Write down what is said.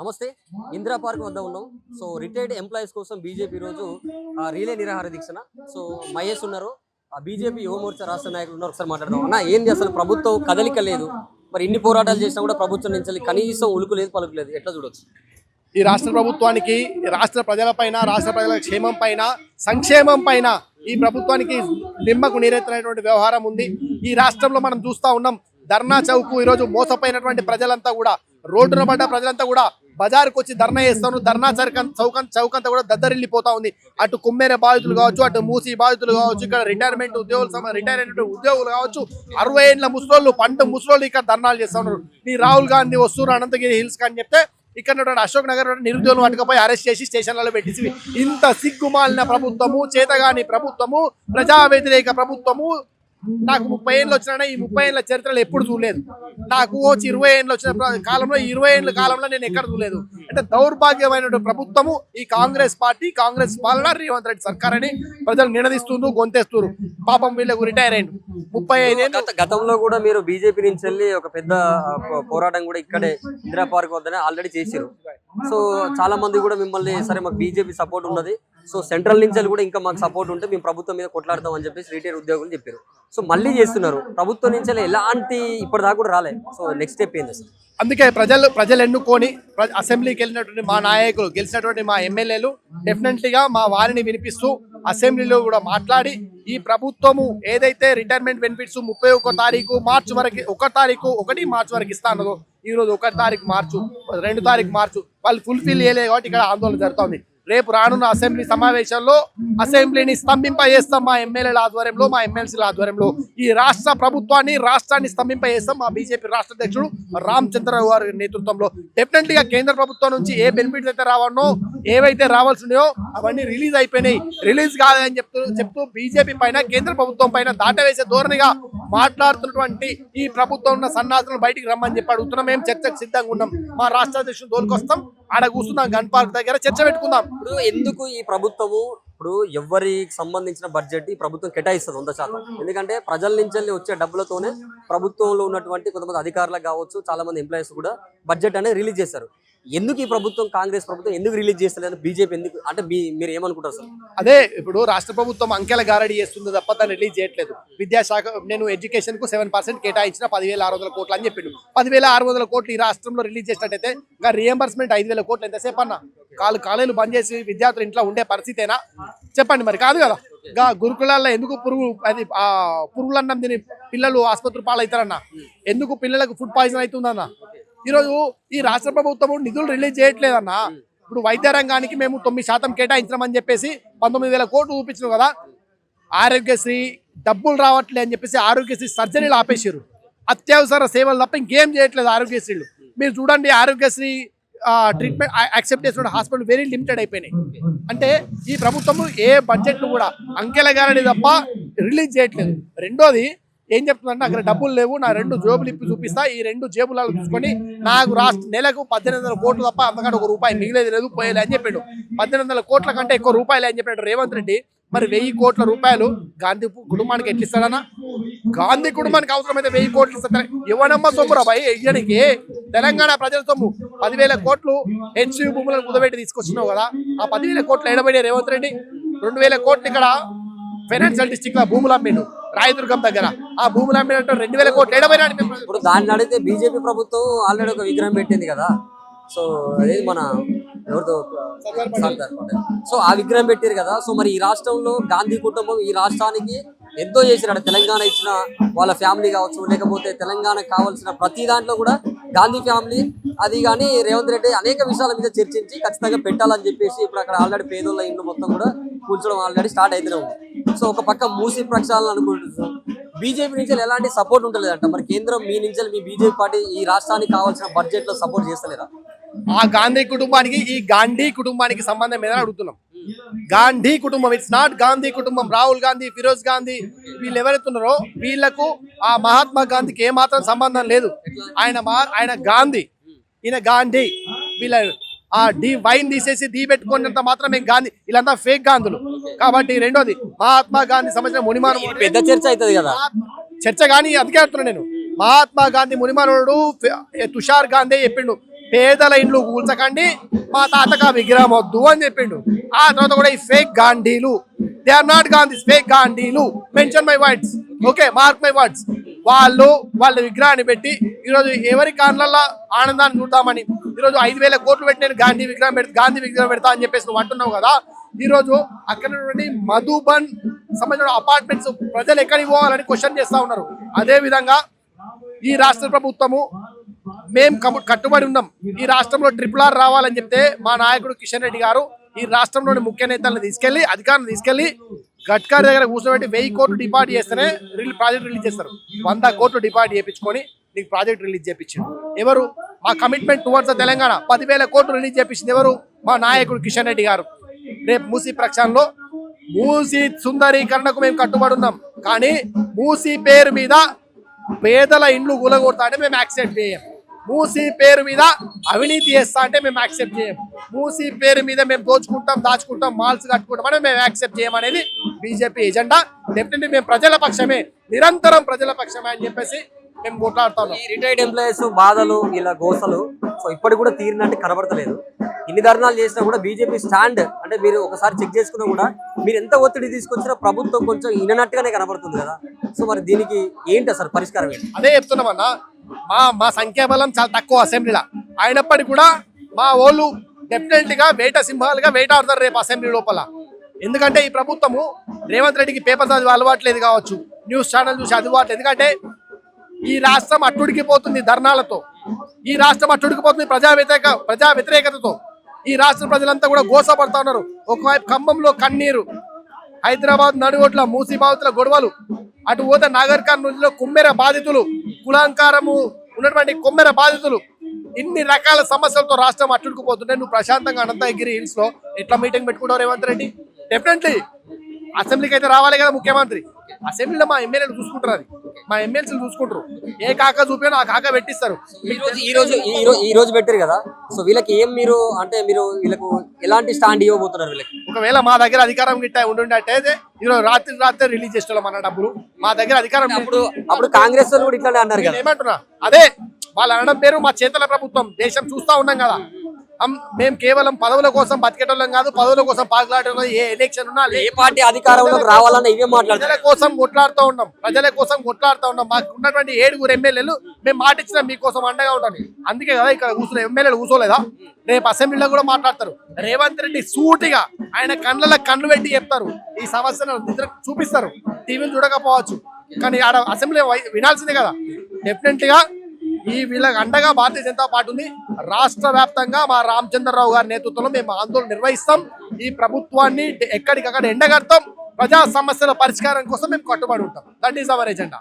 నమస్తే. ఇందిరా పార్క్ వద్ద ఉన్నాం. సో రిటైర్డ్ ఎంప్లాయీస్ కోసం బీజేపీ రోజు రీలే నిరాహార దీక్షన. సో మహేష్ ఉన్నారు, బీజేపీ యువ మోర్చా రాష్ట్ర నాయకులు ఉన్నారు. ఒకసారి మాట్లాడదాం. అన్న, ఏంది అసలు ప్రభుత్వం కదలిక లేదు? మరి ఇన్ని పోరాటాలు చేసినా కూడా ప్రభుత్వం నుంచి కనీసం ఉలుకు లేదు, పలుకు లేదు. ఎట్లా చూడొచ్చు? ఈ రాష్ట్ర ప్రభుత్వానికి రాష్ట్ర ప్రజలపైన, రాష్ట్ర ప్రజల క్షేమం పైన, సంక్షేమం పైన ఈ ప్రభుత్వానికి నిమ్మకు నీరెత్తినటువంటి వ్యవహారం ఉంది. ఈ రాష్ట్రంలో మనం చూస్తూ ఉన్నాం. ధర్నా చౌక్ ఈరోజు మోసపోయినటువంటి ప్రజలంతా కూడా, రోడ్డున పడ్డ ప్రజలంతా కూడా బజారుకు వచ్చి ధర్నా చేస్తాను. ధర్నా చౌకంతా కూడా దద్దరిల్లిపోతా ఉంది. అటు కుమ్మేరే బాధితులు కావచ్చు, అటు మూసి బాధితులు కావచ్చు, ఇక్కడ రిటైర్మెంట్ ఉద్యోగులు కావచ్చు, 60 ఏళ్ళ ముసలోళ్ళు, పంట ముసలోళ్ళు ఇక్కడ ధర్నాలు చేస్తా ఉన్నారు. ఈ రాహుల్ గాంధీ వస్తున్నారు అనంతగిరి హిల్స్ అని చెప్తే ఇక్కడ అశోక్ నగర్ నిరుద్యోగులు పట్టుకపోయి అరెస్ట్ చేసి స్టేషన్లలో పెట్టేసి, ఇంత సిగ్గుమాలిన ప్రభుత్వము, చేతగాని ప్రభుత్వము, ప్రజా వ్యతిరేక ప్రభుత్వము నాకు 30 ఏళ్ళు వచ్చినా ఈ 30 ఏళ్ళ చరిత్రలో ఎప్పుడు చూడలేదు. నాకు వచ్చి 20 ఏళ్ళు వచ్చిన కాలంలో, 20 ఏళ్ళ కాలంలో నేను ఎక్కడ చూడలేదు. అంటే దౌర్భాగ్యమైన ప్రభుత్వము ఈ కాంగ్రెస్ పార్టీ, కాంగ్రెస్ పాలన, రేవంత్ రెడ్డి సర్కార్ అని ప్రజలు నినదిస్తుండ్రు, గొంతేస్తున్నారు. పాపం వీళ్ళకు రిటైర్ అయ్యిండు 35 ఏళ్ళు. గతంలో కూడా మీరు బీజేపీ నుంచి వెళ్ళి ఒక పెద్ద పోరాటం కూడా ఇక్కడే ఇందిరా పార్క్ వద్దనే ఆల్రెడీ చేసారు. సో చాలా మంది కూడా మిమ్మల్ని, సరే మాకు బీజేపీ సపోర్ట్ ఉన్నది, సో సెంట్రల్ నుంచి కూడా ఇంకా మాకు సపోర్ట్ ఉంటే మేము ప్రభుత్వం మీద కొట్లాడతాం అని చెప్పేసి రిటైర్ ఉద్యోగులు చెప్పారు. సో మళ్ళీ చేస్తున్నారు. ప్రభుత్వం నుంచి ఎలాంటి ఇప్పటిదాకా కూడా రాలేదు. సో నెక్స్ట్ స్టెప్ ఏంది సార్? అందుకే ప్రజలు ఎన్నుకొని అసెంబ్లీకి వెళ్ళినటువంటి మా నాయకులు, గెలిచినటువంటి మా ఎమ్మెల్యేలు డెఫినెట్లీగా మా వారిని వినిపిస్తూ అసెంబ్లీలో కూడా మాట్లాడి, ఈ ప్రభుత్వము ఏదైతే రిటైర్మెంట్ బెనిఫిట్స్ 31 మార్చి వరకు, 1 మార్చి వరకు ఇస్తా అన్నదో, ఈ రోజు 1 తారీఖు మార్చు, 2 తారీఖు మార్చు వాళ్ళు ఫుల్ఫిల్ చేయలేదు కాబట్టి ఇక్కడ ఆందోళన జరుగుతుంది. రేపు రానున్న అసెంబ్లీ సమావేశంలో అసెంబ్లీని స్తంభింపజేస్తాం మా ఎమ్మెల్యేల ఆధ్వర్యంలో, మా ఎమ్మెల్సీల ఆధ్వర్యంలో. ఈ రాష్ట్ర ప్రభుత్వాన్ని, రాష్ట్రాన్ని స్తంభింపజేస్తాం మా బీజేపీ రాష్ట్ర అధ్యక్షుడు రామచంద్రరావు గారి నేతృత్వంలో. డెఫినెట్లీగా కేంద్ర ప్రభుత్వం నుంచి ఏ బెనిఫిట్స్ అయితే రావన్నో, ఏవైతే రావాల్సినాయో అవన్నీ రిలీజ్ అయిపోయినాయి. రిలీజ్ కాదని చెప్తూ బీజేపీ పైన, కేంద్ర ప్రభుత్వం పైన దాటవేసే ధోరణిగా మాట్లాడుతున్నటువంటి ఈ ప్రభుత్వం ఉన్న సన్నాసులను బయటికి రమ్మని చెప్పి అడుగుతున్నాం. మేము చర్చకు సిద్ధంగా ఉన్నాం. మా రాష్ట్ర అధ్యక్షుడు దోలుకొస్తాం, ఆడ కూర్చున్నాం గన్ పార్క్ దగ్గర, చర్చ పెట్టుకుందాం. ఇప్పుడు ఎందుకు ఈ ప్రభుత్వము, ఇప్పుడు ఎవరికి సంబంధించిన బడ్జెట్ ఈ ప్రభుత్వం కేటాయిస్తుంది 100%. ఎందుకంటే ప్రజల నుంచి వచ్చే డబ్బులతోనే ప్రభుత్వంలో ఉన్నటువంటి కొంతమంది అధికారులకు కావచ్చు, చాలా మంది ఎంప్లాయీస్ కూడా బడ్జెట్ అనేది రిలీజ్ చేశారు. ఎందుకు ఈ ప్రభుత్వం, కాంగ్రెస్ ప్రభుత్వం ఎందుకు రిలీజ్ చేస్తలేదు? బీజేపీ ఎందుకు అంటే మీరు ఏమనుకుంటారు సార్? అదే ఇప్పుడు రాష్ట్ర ప్రభుత్వం అంకెల గారడీ చేస్తుంది తప్ప దాన్ని రిలీజ్ చేయట్లేదు. విద్యాశాఖ, నేను ఎడ్యుకేషన్ కు 7% కేటాయించిన 10,600 కోట్లు అని చెప్పిండు. 10,600 కోట్లు ఈ రాష్ట్రంలో రిలీజ్ చేసినట్టయితే ఇంకా రియంబర్స్మెంట్ 5,000 కోట్లు ఎంతసేపు అన్న? కాలేజీలు బంద్ చేసి విద్యార్థులు ఇంట్లో ఉండే పరిస్థితేనా? చెప్పండి. మరి కాదు కదా. ఇంకా గురుకులాల్లో ఎందుకు పురుగులన్నం తిని పిల్లలు ఆసుపత్రి పాలవుతారన్న? ఎందుకు పిల్లలకు ఫుడ్ పాయిజన్ అవుతుందన్న? ఈరోజు ఈ రాష్ట్ర ప్రభుత్వం నిధులు రిలీజ్ చేయట్లేదన్న. ఇప్పుడు వైద్య రంగానికి మేము 9% కేటాయించామని చెప్పేసి 19,000 కోట్లు చూపించినాం కదా. ఆరోగ్యశ్రీ డబ్బులు రావట్లే అని చెప్పేసి ఆరోగ్యశ్రీ సర్జరీలు ఆపేసారు. అత్యవసర సేవలు తప్ప ఇంకేం చేయట్లేదు ఆరోగ్యశ్రీలు. మీరు చూడండి, ఆరోగ్యశ్రీ ట్రీట్మెంట్ యాక్సెప్ట్ చేసిన హాస్పిటల్ వెరీ లిమిటెడ్ అయిపోయినాయి. అంటే ఈ ప్రభుత్వము ఏ బడ్జెట్ కూడా అంకెల గారని తప్ప రిలీజ్ చేయట్లేదు. రెండోది ఏం చెప్తుందంటే, అక్కడ డబ్బులు లేవు, నా 2 జేబులు ఇప్పి చూపిస్తా, ఈ 2 జేబులలో చూసుకొని నాకు నెలకు 1,800 కోట్లు తప్ప అంతకంటే 1 రూపాయి మిగిలేదు లేదు, పోయేలే అని చెప్పాడు. 1,800 కోట్ల కంటే ఎక్కువ రూపాయలే అని చెప్పాడు రేవంత్ రెడ్డి. మరి 1,000 కోట్ల రూపాయలు గాంధీ కుటుంబానికి ఎట్లా ఇస్తాడన్నా? గాంధీ కుటుంబానికి అవసరమైతే 1,000 కోట్లు ఇస్తా. ఎవనమ్మ సొమ్మురా భయ్ ఇయ్యడానికి? తెలంగాణ ప్రజల సొమ్ము 10,000 కోట్లు హెచ్సి భూములను కుదబెట్టి తీసుకొచ్చినావు కదా. ఆ 10,000 కోట్లు ఎడబడి రేవంత్ రెడ్డి 2,000 కోట్లు ఇక్కడ ఫైనాన్షియల్ డిస్ట్రిక్ట్ లో భూములు అమ్మిండు రాయదుర్గం దగ్గర. ఆ భూములు అమ్మినట్టు 2,000 కోట్లు ఎడబడినాడు. ఇప్పుడు దాన్ని అడిగితే బీజేపీ ప్రభుత్వం ఆల్రెడీ ఒక విగ్రహం పెట్టింది కదా. సో అదే మన ఎవరితో సర్దార్ పటేల్. సో ఆ విగ్రహం పెట్టారు కదా. సో మరి ఈ రాష్ట్రంలో గాంధీ కుటుంబం ఈ రాష్ట్రానికి ఎంతో చేసినాడు. తెలంగాణ ఇచ్చిన వాళ్ళ ఫ్యామిలీ కావచ్చు, లేకపోతే తెలంగాణకు కావాల్సిన ప్రతి దాంట్లో కూడా గాంధీ ఫ్యామిలీ అది. కానీ రేవంత్ రెడ్డి అనేక విషయాల మీద చర్చించి ఖచ్చితంగా పెట్టాలని చెప్పేసి ఇప్పుడు అక్కడ ఆల్రెడీ పేదోళ్ళ ఇండ్లు మొత్తం కూడా కూల్చడం ఆల్రెడీ స్టార్ట్ అయితేనే ఉంది. సో ఒక పక్క మూసి ప్రక్షాళన అనుకుంటున్నారు. బీజేపీ నుంచి ఎలాంటి సపోర్ట్ ఉంటలేదంట. మరి కేంద్రం మీ నుంచి, మీ బీజేపీ పార్టీ ఈ రాష్ట్రానికి కావాల్సిన బడ్జెట్ లో సపోర్ట్ చేస్తలేరా? ఆ గాంధీ కుటుంబానికి, ఈ గాంధీ కుటుంబానికి సంబంధం ఏదైనా అడుగుతున్నాం. గాంధీ కుటుంబం, ఇట్స్ నాట్ గాంధీ కుటుంబం. రాహుల్ గాంధీ, ఫిరోజ్ గాంధీ వీళ్ళు ఎవరైతున్నారో వీళ్లకు ఆ మహాత్మా గాంధీకి ఏమాత్రం సంబంధం లేదు. ఆయన గాంధీ, ఈయన గాంధీ. వీళ్ళ ఆ వైన్ తీసేసి పెట్టుకున్నంత మాత్రం మేము గాంధీ, వీళ్ళంతా ఫేక్ గాంధులు. కాబట్టి రెండోది, మహాత్మా గాంధీ సంబంధించిన మునిమాను పెద్ద చర్చ అవుతుంది కదా. చర్చ కానీ అందుకే చెప్తున్నా నేను. మహాత్మా గాంధీ మునిమానుడు తుషార్ గాంధీ చెప్పిండు, పేదల ఇండ్లు కూల్చకండి, మా తాతకు ఆ విగ్రహం వద్దు అని చెప్పిండు. ఆ తర్వాత కూడా ఈ ఫేక్ గాంధీలు, they are not Gandhis, fake గాంధీలు, mention my words, okay, mark my words. వాళ్ళ విగ్రహాన్ని పెట్టి ఈరోజు ఎవరి కాళ్ళల్లో ఆనందాన్ని చూద్దామని ఈరోజు 5,000 కోట్లు పెట్టి నేను గాంధీ విగ్రహం పెడతా అని చెప్పేసి నువ్వు అంటున్నావు కదా. ఈరోజు అక్కడ నుండి మధుబన్ సంబంధించిన అపార్ట్మెంట్స్ ప్రజలు ఎక్కడికి పోవాలని క్వశ్చన్ చేస్తా ఉన్నారు. అదే విధంగా ఈ రాష్ట్ర ప్రభుత్వము మేము కట్టుబడి ఉన్నాం. ఈ రాష్ట్రంలో RRR రావాలని చెప్తే మా నాయకుడు కిషన్ రెడ్డి గారు ఈ రాష్ట్రంలోని ముఖ్య నేతలను తీసుకెళ్లి, అధికారులను తీసుకెళ్లి గడ్కరీ దగ్గర కూర్చోబెట్టి 1000 కోట్లు డిపాజిట్ చేస్తేనే ప్రాజెక్ట్ రిలీజ్ చేస్తారు. 100 కోట్లు డిపాజిట్ చేయించుకొని నీకు ప్రాజెక్ట్ రిలీజ్ చేయించింది ఎవరు? మా కమిట్మెంట్ టువర్డ్స్ తెలంగాణ 10,000 కోట్లు రిలీజ్ చేయించింది ఎవరు? మా నాయకుడు కిషన్ రెడ్డి గారు. రేపు మూసీ ప్రక్షాళనలో మూసీ సుందరీకరణకు మేము కట్టుబడి ఉన్నాం. కానీ మూసీ పేరు మీద పేదల ఇండ్లు కూలగొడతా అంటే మేము యాక్సెప్ట్ చేయం. మూసీ పేరు మీద అవినీతి చేస్తా అంటే మేము యాక్సెప్ట్ చేయం. మూసీ పేరు మీద మేము దోచుకుంటాం, దాచుకుంటాం, మాల్స్ కట్టుకుంటాం అంటే మేము యాక్సెప్ట్ చేయమనేది బీజేపీ ఎజెండా. డెఫినెట్లీ మేము ప్రజల పక్షమే, నిరంతరం ప్రజల పక్షమే అని చెప్పేసి మేము కొట్లాడుతాం. ఈ రిటైర్డ్ ఎంప్లాయీస్ బాధలు ఇలా గోసలు సో ఇప్పటికి కూడా తీరినట్టు కనబడతలేదు. ఇన్ని ధర్నాలు చేసినా కూడా బీజేపీ స్టాండ్ అంటే మీరు ఒకసారి చెక్ చేసుకున్నా కూడా మీరు ఎంత ఒత్తిడి తీసుకొచ్చినా ప్రభుత్వం కొంచెం ఇననట్టుగానే కనబడుతుంది కదా. సో మరి దీనికి ఏంటి అసలు పరిష్కారం ఏంటి? అదే చెప్తున్నామన్నా, మా సంఖ్యాబలం చాలా తక్కువ అసెంబ్లీలో అయినప్పటికీ కూడా మా వాళ్ళు డెఫినెట్ గా వేట సింహాలుగా వేటాడతారు రేపు అసెంబ్లీ లోపల. ఎందుకంటే ఈ ప్రభుత్వము రేవంత్ రెడ్డికి పేపర్ చదివి అలవాట్లేదు కావచ్చు, న్యూస్ ఛానల్ చూసి అలవాట్లేదు. ఎందుకంటే ఈ రాష్ట్రం అట్టుడికిపోతుంది ధర్నాలతో, ఈ రాష్ట్రం అట్టుడికిపోతుంది ప్రజా వ్యతిరేకతతో. ఈ రాష్ట్ర ప్రజలంతా కూడా గోసపడతా ఉన్నారు. ఒకవైపు ఖమ్మంలో కన్నీరు, హైదరాబాద్ నడుగొట్ల మూసీ బాధితుల గొడవలు, అటు పోతే నాగర్ కర్నూలులో కుమ్మెర బాధితులు, కులాంకారము ఉన్నటువంటి కొమ్మెర బాధితులు, ఇన్ని రకాల సమస్యలతో రాష్ట్రం అట్టుకుపోతుంటే నువ్వు ప్రశాంతంగా అనంతగిరి హిల్స్ లో ఎట్లా మీటింగ్ పెట్టుకుంటావు రేవంత్ రెడ్డి? డెఫినెట్లీ అసెంబ్లీకి అయితే రావాలి కదా ముఖ్యమంత్రి. అసెంబ్లీలో మా ఎమ్మెల్యేలు చూసుకుంటారు, అది మా ఎమ్మెల్సీలు చూసుకుంటారు. ఏ కాక చూపినా ఆ కాక పెట్టిస్తారు. ఈ రోజు పెట్టారు కదా, సో వీళ్ళకి ఏం మీరు అంటే మీరు వీళ్ళకు ఎలాంటి స్టాండ్ ఇవ్వబోతున్నారు? వీళ్ళకి ఒకవేళ మా దగ్గర అధికారం గిట్ట ఉండుంటే ఈరోజు రాత్రి రిలీజ్ చేస్తాం మన డబ్బులు. మా దగ్గర అధికారం అప్పుడు కాంగ్రెస్ వాళ్ళు కూడా ఇట్లానే అన్నారు కదా. ఏమంటున్నా అదే వాళ్ళు అనడం పేరు మా చేతుల ప్రభుత్వం. దేశం చూస్తా ఉన్నాం కదా, మేము కేవలం పదవుల కోసం బతికేటోళ్ళం కాదు, పదవుల కోసం పాకులాడే. ఏ ఎలక్షన్ ఉన్నా ఏ పార్టీ అధికారంలోకి రావాలన్నా ఇవే మాట్లాడారు. ప్రజల కోసం కొట్లాడుతూ ఉన్నాం, మాకు ఉన్నటువంటి 7 ఎమ్మెల్యేలు మేము మాట ఇచ్చిన మీకోసం అండగా ఉంటాను. అందుకే కదా ఇక్కడ కూర్చున్న ఎమ్మెల్యేలు కూర్చోలేదా? రేపు అసెంబ్లీలో కూడా మాట్లాడతారు. రేవంత్ రెడ్డి సూటిగా ఆయన కళ్ళు పెట్టి చెప్తారు, ఈ సమస్యను చూపిస్తారు. టీవీలు చూడకపోవచ్చు కానీ ఆడ అసెంబ్లీ వినాల్సిందే కదా. డెఫినెట్ గా ఈ వీళ్ళకి అండగా భారతీయ జనతా పార్టీ ఉంది. రాష్ట్ర వ్యాప్తంగా మా రామచంద్రరావు గారి నేతృత్వంలో మేము ఆందోళన నిర్వహిస్తాం. ఈ ప్రభుత్వాన్ని ఎక్కడికక్కడ ఎండగడతాం. ప్రజా సమస్యల పరిష్కారం కోసం మేము కట్టుబడి ఉంటాం. That is our agenda.